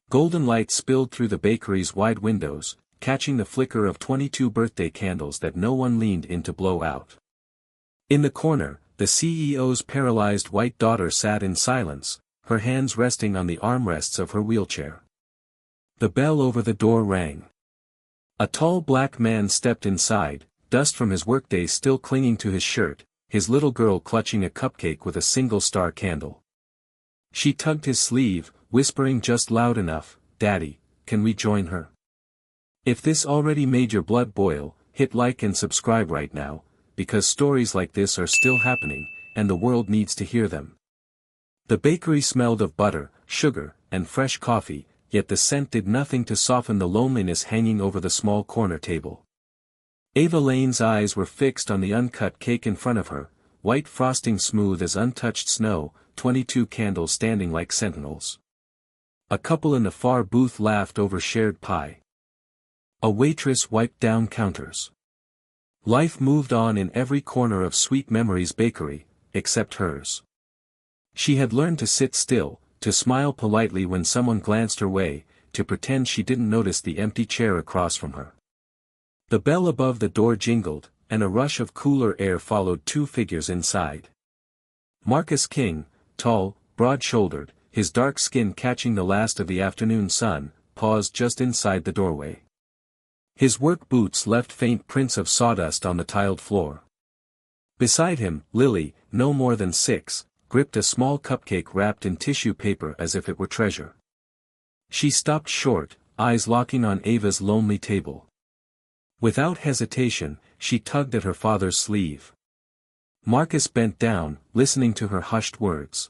Golden light spilled through the bakery's wide windows, catching the flicker of 22 birthday candles that no one leaned in to blow out. In the corner, the CEO's paralyzed white daughter sat in silence, her hands resting on the armrests of her wheelchair. The bell over the door rang. A tall black man stepped inside, dust from his workday still clinging to his shirt, his little girl clutching a cupcake with a single-star candle. She tugged his sleeve, whispering just loud enough, "Daddy, can we join her?" If this already made your blood boil, hit like and subscribe right now, because stories like this are still happening, and the world needs to hear them. The bakery smelled of butter, sugar, and fresh coffee, yet the scent did nothing to soften the loneliness hanging over the small corner table. Ava Lane's eyes were fixed on the uncut cake in front of her, white frosting smooth as untouched snow, 22 candles standing like sentinels. A couple in the far booth laughed over shared pie. A waitress wiped down counters. Life moved on in every corner of Sweet Memories Bakery, except hers. She had learned to sit still, to smile politely when someone glanced her way, to pretend she didn't notice the empty chair across from her. The bell above the door jingled, and a rush of cooler air followed two figures inside. Marcus King, tall, broad-shouldered, his dark skin catching the last of the afternoon sun, paused just inside the doorway. His work boots left faint prints of sawdust on the tiled floor. Beside him, Lily, no more than 6, gripped a small cupcake wrapped in tissue paper as if it were treasure. She stopped short, eyes locking on Ava's lonely table. Without hesitation, she tugged at her father's sleeve. Marcus bent down, listening to her hushed words.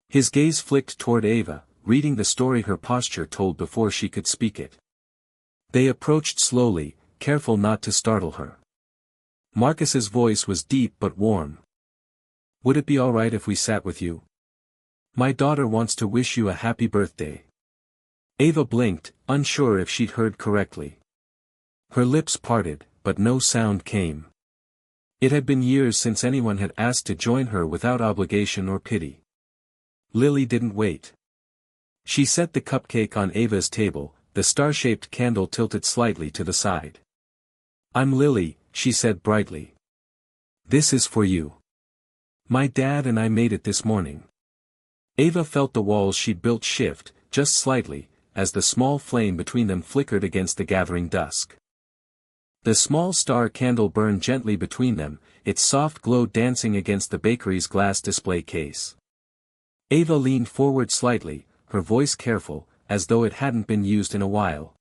His gaze flicked toward Ava, reading the story her posture told before she could speak it. They approached slowly, careful not to startle her. Marcus's voice was deep but warm. "Would it be all right if we sat with you? My daughter wants to wish you a happy birthday." Ava blinked, unsure if she'd heard correctly. Her lips parted, but no sound came. It had been years since anyone had asked to join her without obligation or pity. Lily didn't wait. She set the cupcake on Ava's table, the star-shaped candle tilted slightly to the side. "I'm Lily," she said brightly. "This is for you. My dad and I made it this morning." Ava felt the walls she'd built shift, just slightly, as the small flame between them flickered against the gathering dusk. The small star candle burned gently between them, its soft glow dancing against the bakery's glass display case. Ava leaned forward slightly, her voice careful, as though it hadn't been used in a while.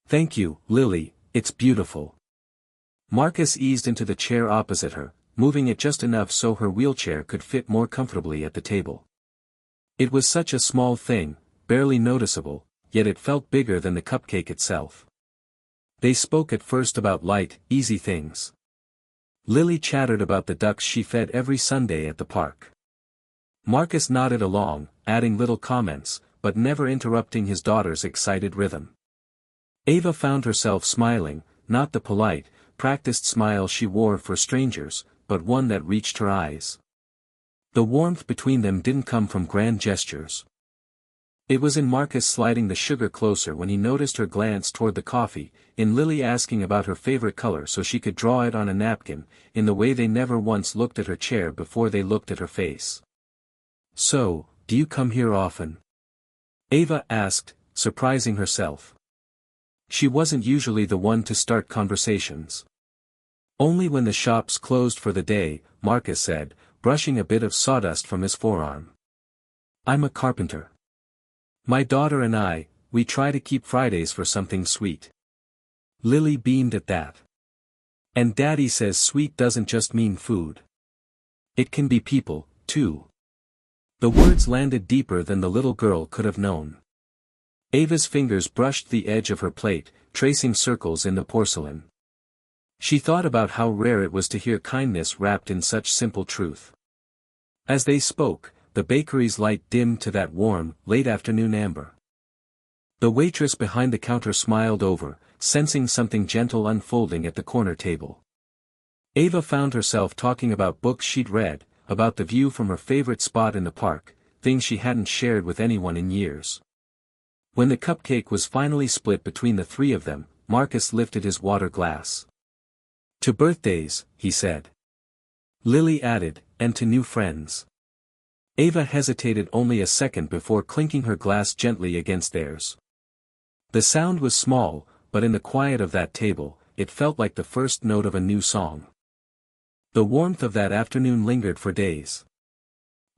"Thank you, Lily, it's beautiful." Marcus eased into the chair opposite her, moving it just enough so her wheelchair could fit more comfortably at the table. It was such a small thing, barely noticeable, yet it felt bigger than the cupcake itself. They spoke at first about light, easy things. Lily chattered about the ducks she fed every Sunday at the park. Marcus nodded along, adding little comments, but never interrupting his daughter's excited rhythm. Ava found herself smiling, not the polite, practiced smile she wore for strangers, but one that reached her eyes. The warmth between them didn't come from grand gestures. It was in Marcus sliding the sugar closer when he noticed her glance toward the coffee, in Lily asking about her favorite color so she could draw it on a napkin, in the way they never once looked at her chair before they looked at her face. "So, do you come here often?" Ava asked, surprising herself. She wasn't usually the one to start conversations. "Only when the shops closed for the day," Marcus said, brushing a bit of sawdust from his forearm. "I'm a carpenter. My daughter and I, we try to keep Fridays for something sweet." Lily beamed at that. "And Daddy says sweet doesn't just mean food. It can be people, too." The words landed deeper than the little girl could have known. Ava's fingers brushed the edge of her plate, tracing circles in the porcelain. She thought about how rare it was to hear kindness wrapped in such simple truth. As they spoke, the bakery's light dimmed to that warm, late-afternoon amber. The waitress behind the counter smiled over, sensing something gentle unfolding at the corner table. Ava found herself talking about books she'd read, about the view from her favorite spot in the park, things she hadn't shared with anyone in years. When the cupcake was finally split between the three of them, Marcus lifted his water glass. "To birthdays," he said. Lily added, "and to new friends." Ava hesitated only a second before clinking her glass gently against theirs. The sound was small, but in the quiet of that table, it felt like the first note of a new song. The warmth of that afternoon lingered for days.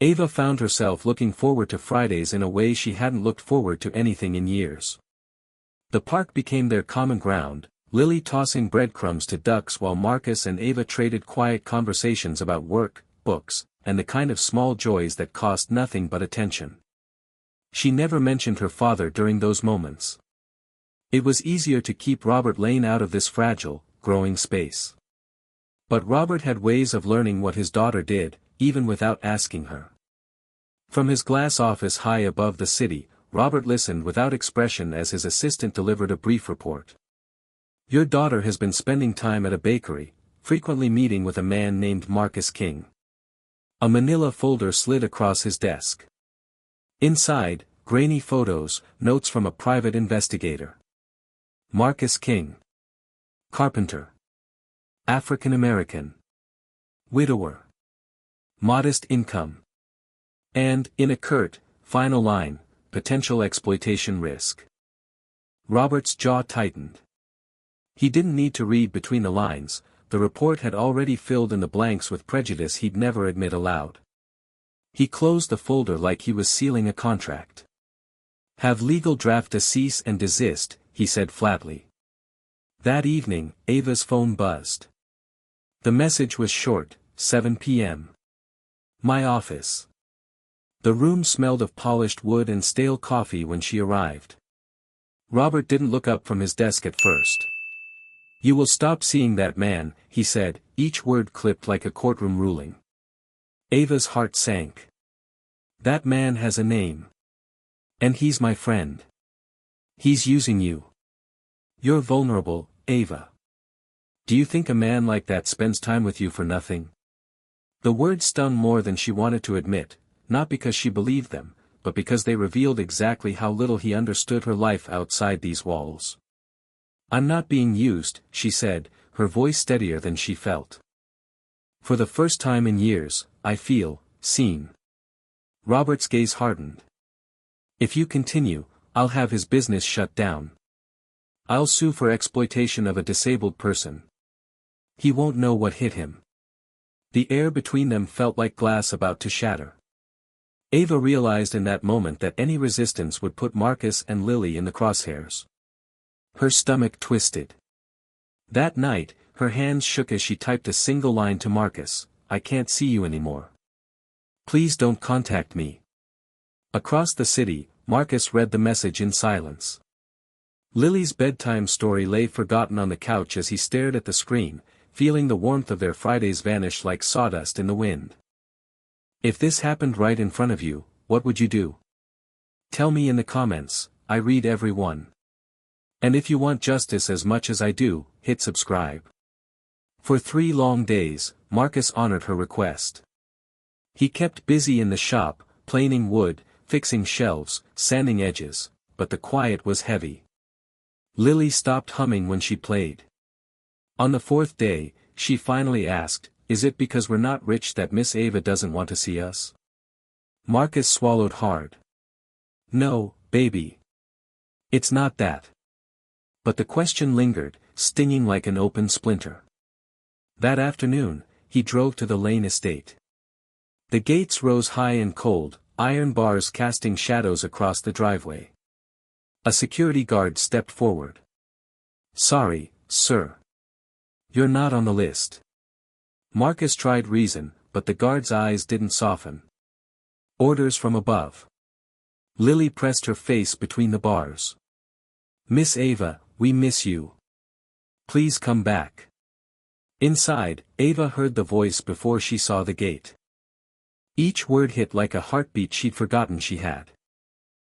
Ava found herself looking forward to Fridays in a way she hadn't looked forward to anything in years. The park became their common ground, Lily tossing breadcrumbs to ducks while Marcus and Ava traded quiet conversations about work, books, and the kind of small joys that cost nothing but attention. She never mentioned her father during those moments. It was easier to keep Robert Lane out of this fragile, growing space. But Robert had ways of learning what his daughter did, even without asking her. From his glass office high above the city, Robert listened without expression as his assistant delivered a brief report. "Your daughter has been spending time at a bakery, frequently meeting with a man named Marcus King." A manila folder slid across his desk. Inside, grainy photos, notes from a private investigator. Marcus King. Carpenter. African American. Widower. Modest income. And, in a curt, final line, potential exploitation risk. Robert's jaw tightened. He didn't need to read between the lines, the report had already filled in the blanks with prejudice he'd never admit aloud. He closed the folder like he was sealing a contract. "Have legal draft a cease and desist," he said flatly. That evening, Ava's phone buzzed. The message was short, 7 p.m. "My office." The room smelled of polished wood and stale coffee when she arrived. Robert didn't look up from his desk at first. "You will stop seeing that man," he said, each word clipped like a courtroom ruling. Ava's heart sank. "That man has a name. And he's my friend. He's using you. You're vulnerable, Ava. Do you think a man like that spends time with you for nothing?" The words stung more than she wanted to admit, not because she believed them, but because they revealed exactly how little he understood her life outside these walls. "I'm not being used," she said, her voice steadier than she felt. "For the first time in years, I feel seen." Robert's gaze hardened. "If you continue, I'll have his business shut down. I'll sue for exploitation of a disabled person. He won't know what hit him." The air between them felt like glass about to shatter. Ava realized in that moment that any resistance would put Marcus and Lily in the crosshairs. Her stomach twisted. That night, her hands shook as she typed a single line to Marcus, "I can't see you anymore. Please don't contact me." Across the city, Marcus read the message in silence. Lily's bedtime story lay forgotten on the couch as he stared at the screen, feeling the warmth of their Fridays vanish like sawdust in the wind. "If this happened right in front of you, what would you do? Tell me in the comments, I read every one. And if you want justice as much as I do, hit subscribe." For 3 long days, Marcus honored her request. He kept busy in the shop, planing wood, fixing shelves, sanding edges, but the quiet was heavy. Lily stopped humming when she played. On the 4th day, she finally asked, "Is it because we're not rich that Miss Ava doesn't want to see us?" Marcus swallowed hard. "No, baby. It's not that." But the question lingered, stinging like an open splinter. That afternoon, he drove to the Lane estate. The gates rose high and cold, iron bars casting shadows across the driveway. A security guard stepped forward. "Sorry, sir. You're not on the list." Marcus tried reason, but the guard's eyes didn't soften. "Orders from above." Lily pressed her face between the bars. "Miss Ava, we miss you. Please come back." Inside, Ava heard the voice before she saw the gate. Each word hit like a heartbeat she'd forgotten she had.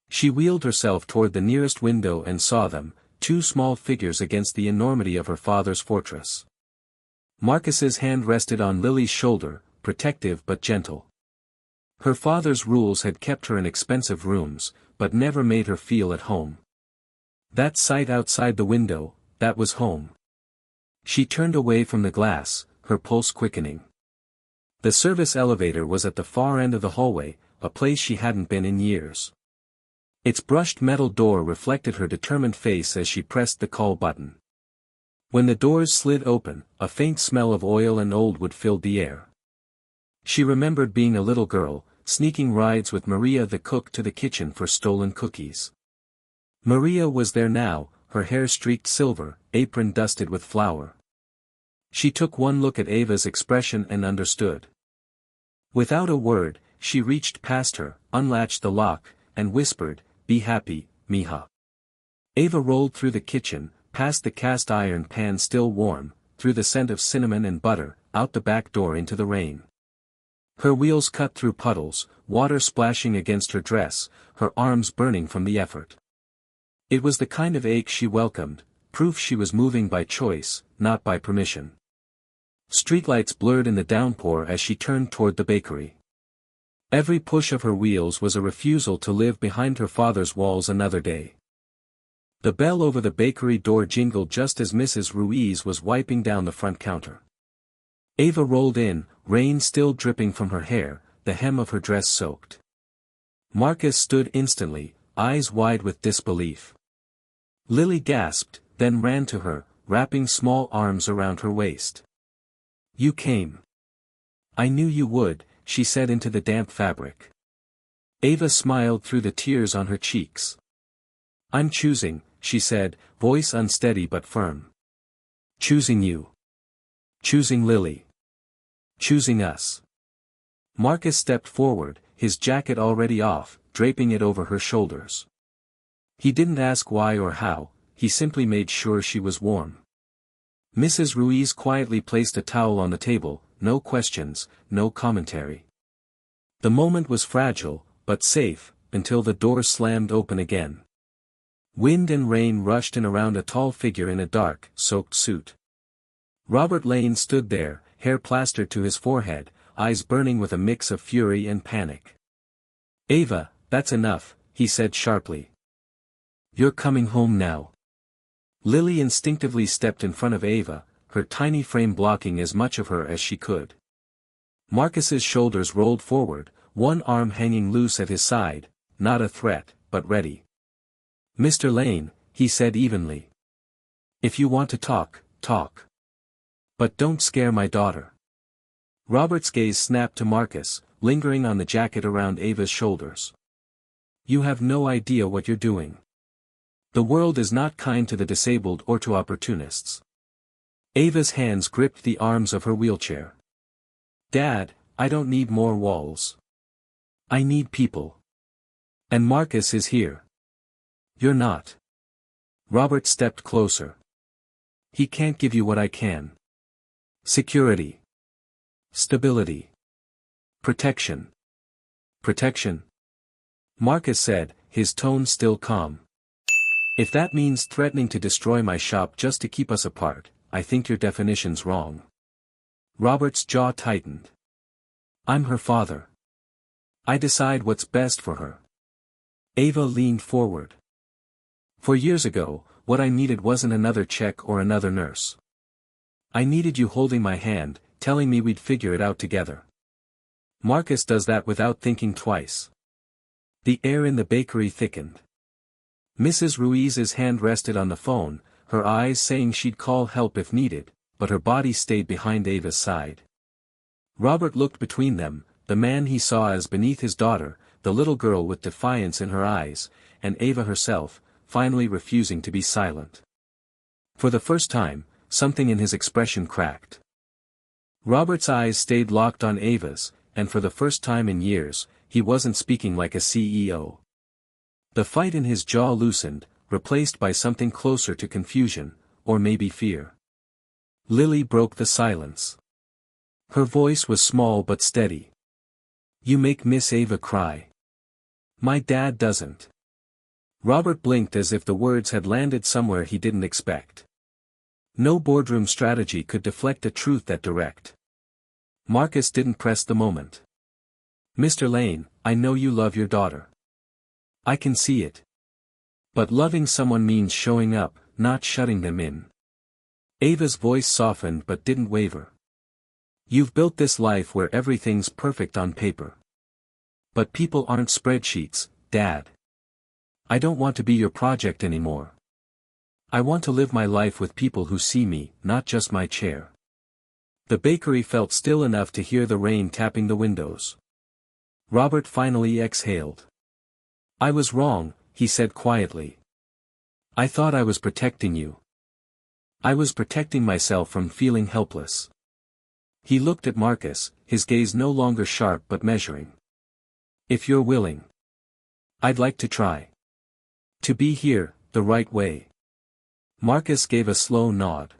She wheeled herself toward the nearest window and saw them, 2 small figures against the enormity of her father's fortress. Marcus's hand rested on Lily's shoulder, protective but gentle. Her father's rules had kept her in expensive rooms, but never made her feel at home. That sight outside the window, that was home. She turned away from the glass, her pulse quickening. The service elevator was at the far end of the hallway, a place she hadn't been in years. Its brushed metal door reflected her determined face as she pressed the call button. When the doors slid open, a faint smell of oil and old wood filled the air. She remembered being a little girl, sneaking rides with Maria the cook to the kitchen for stolen cookies. Maria was there now, her hair streaked silver, apron dusted with flour. She took one look at Ava's expression and understood. Without a word, she reached past her, unlatched the lock, and whispered, "Be happy, mija." Ava rolled through the kitchen, past the cast iron pan still warm, through the scent of cinnamon and butter, out the back door into the rain. Her wheels cut through puddles, water splashing against her dress, her arms burning from the effort. It was the kind of ache she welcomed, proof she was moving by choice, not by permission. Streetlights blurred in the downpour as she turned toward the bakery. Every push of her wheels was a refusal to live behind her father's walls another day. The bell over the bakery door jingled just as Mrs. Ruiz was wiping down the front counter. Ava rolled in, rain still dripping from her hair, the hem of her dress soaked. Marcus stood instantly, eyes wide with disbelief. Lily gasped, then ran to her, wrapping small arms around her waist. "You came. I knew you would," she said into the damp fabric. Ava smiled through the tears on her cheeks. "I'm choosing," she said, voice unsteady but firm. "Choosing you. Choosing Lily. Choosing us." Marcus stepped forward, his jacket already off, draping it over her shoulders. He didn't ask why or how, he simply made sure she was warm. Mrs. Ruiz quietly placed a towel on the table, no questions, no commentary. The moment was fragile, but safe, until the door slammed open again. Wind and rain rushed in around a tall figure in a dark, soaked suit. Robert Lane stood there, hair plastered to his forehead, eyes burning with a mix of fury and panic. "Ava, that's enough," he said sharply. "You're coming home now." Lily instinctively stepped in front of Ava, her tiny frame blocking as much of her as she could. Marcus's shoulders rolled forward, one arm hanging loose at his side, not a threat, but ready. "Mr. Lane," he said evenly. "If you want to talk, talk. But don't scare my daughter." Robert's gaze snapped to Marcus, lingering on the jacket around Ava's shoulders. "You have no idea what you're doing. The world is not kind to the disabled or to opportunists." Ava's hands gripped the arms of her wheelchair. "Dad, I don't need more walls. I need people. And Marcus is here." "You're not." Robert stepped closer. "He can't give you what I can. Security. Stability. Protection." "Protection?" Marcus said, his tone still calm. "If that means threatening to destroy my shop just to keep us apart, I think your definition's wrong." Robert's jaw tightened. "I'm her father. I decide what's best for her." Ava leaned forward. "For years ago, what I needed wasn't another check or another nurse. I needed you holding my hand, telling me we'd figure it out together. Marcus does that without thinking twice." The air in the bakery thickened. Mrs. Ruiz's hand rested on the phone, her eyes saying she'd call help if needed, but her body stayed behind Ava's side. Robert looked between them, the man he saw as beneath his daughter, the little girl with defiance in her eyes, and Ava herself, finally refusing to be silent. For the first time, something in his expression cracked. Robert's eyes stayed locked on Ava's, and for the first time in years, he wasn't speaking like a CEO. The fight in his jaw loosened, replaced by something closer to confusion, or maybe fear. Lily broke the silence. Her voice was small but steady. "You make Miss Ava cry." "My dad doesn't." Robert blinked as if the words had landed somewhere he didn't expect. No boardroom strategy could deflect a truth that direct. Marcus didn't press the moment. Mr. Lane, I know you love your daughter. I can see it. But loving someone means showing up, not shutting them in. Ava's voice softened but didn't waver. You've built this life where everything's perfect on paper. But people aren't spreadsheets, Dad. I don't want to be your project anymore. I want to live my life with people who see me, not just my chair. The bakery felt still enough to hear the rain tapping the windows. Robert finally exhaled. I was wrong, he said quietly. I thought I was protecting you. I was protecting myself from feeling helpless. He looked at Marcus, his gaze no longer sharp but measuring. If you're willing. I'd like to try. To be here, the right way. Marcus gave a slow nod.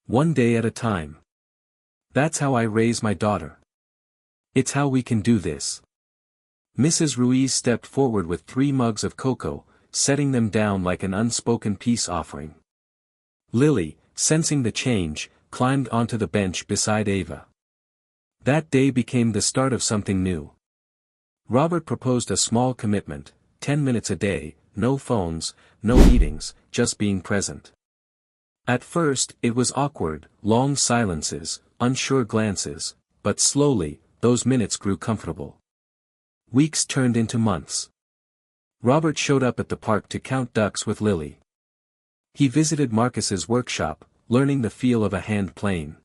One day at a time. That's how I raise my daughter. It's how we can do this. Mrs. Ruiz stepped forward with 3 mugs of cocoa, setting them down like an unspoken peace offering. Lily, sensing the change, climbed onto the bench beside Ava. That day became the start of something new. Robert proposed a small commitment, 10 minutes a day, no phones, no meetings, just being present. At first, it was awkward, long silences, unsure glances, but slowly, those minutes grew comfortable. Weeks turned into months. Robert showed up at the park to count ducks with Lily. He visited Marcus's workshop, learning the feel of a hand plane.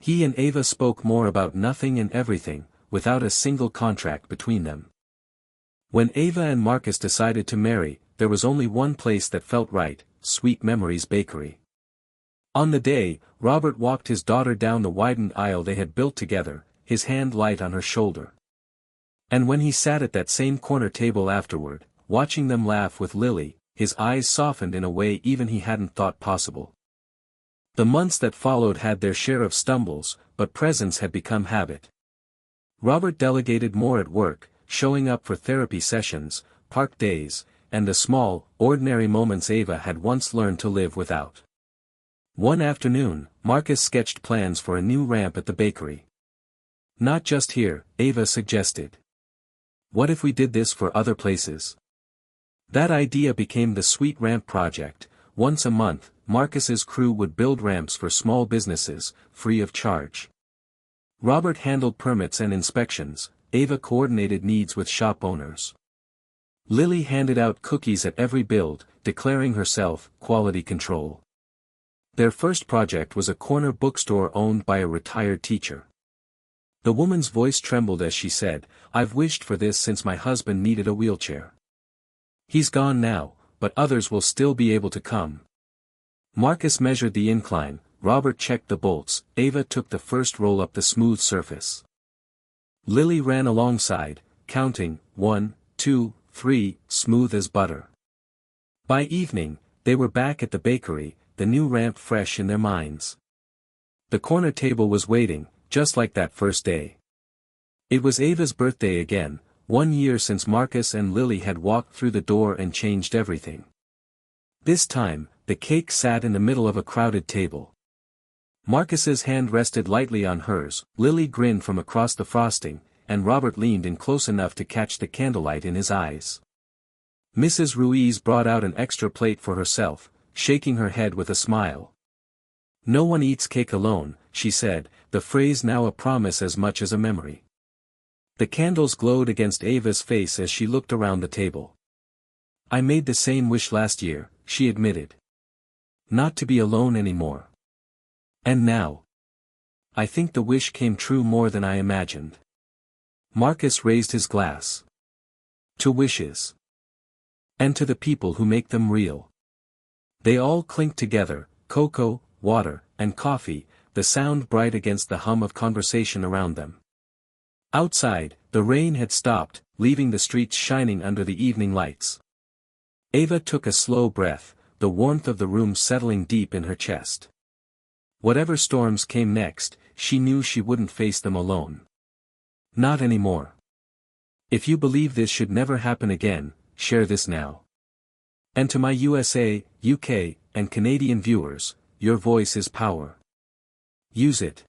He and Ava spoke more about nothing and everything, without a single contract between them. When Ava and Marcus decided to marry, there was only one place that felt right, Sweet Memories Bakery. On the day, Robert walked his daughter down the widened aisle they had built together, his hand light on her shoulder. And when he sat at that same corner table afterward, watching them laugh with Lily, his eyes softened in a way even he hadn't thought possible. The months that followed had their share of stumbles, but presence had become habit. Robert delegated more at work, showing up for therapy sessions, park days, and the small, ordinary moments Ava had once learned to live without. One afternoon, Marcus sketched plans for a new ramp at the bakery. Not just here, Ava suggested. What if we did this for other places? That idea became the Sweet Ramp Project. Once a month, Marcus's crew would build ramps for small businesses, free of charge. Robert handled permits and inspections, Ava coordinated needs with shop owners. Lily handed out cookies at every build, declaring herself quality control. Their first project was a corner bookstore owned by a retired teacher. The woman's voice trembled as she said, I've wished for this since my husband needed a wheelchair. He's gone now, but others will still be able to come. Marcus measured the incline, Robert checked the bolts, Ava took the first roll up the smooth surface. Lily ran alongside, counting, 1, 2, 3, smooth as butter. By evening, they were back at the bakery, the new ramp fresh in their minds. The corner table was waiting, just like that first day. It was Ava's birthday again, 1 year since Marcus and Lily had walked through the door and changed everything. This time, the cake sat in the middle of a crowded table. Marcus's hand rested lightly on hers, Lily grinned from across the frosting, and Robert leaned in close enough to catch the candlelight in his eyes. Mrs. Ruiz brought out an extra plate for herself, shaking her head with a smile. No one eats cake alone, she said, the phrase now a promise as much as a memory. The candles glowed against Ava's face as she looked around the table. I made the same wish last year, she admitted. Not to be alone anymore. And now? I think the wish came true more than I imagined. Marcus raised his glass. To wishes. And to the people who make them real. They all clinked together, cocoa, water, and coffee, the sound bright against the hum of conversation around them. Outside, the rain had stopped, leaving the streets shining under the evening lights. Ava took a slow breath, the warmth of the room settling deep in her chest. Whatever storms came next, she knew she wouldn't face them alone. Not anymore. If you believe this should never happen again, share this now. And to my USA, UK, and Canadian viewers, your voice is power. Use it.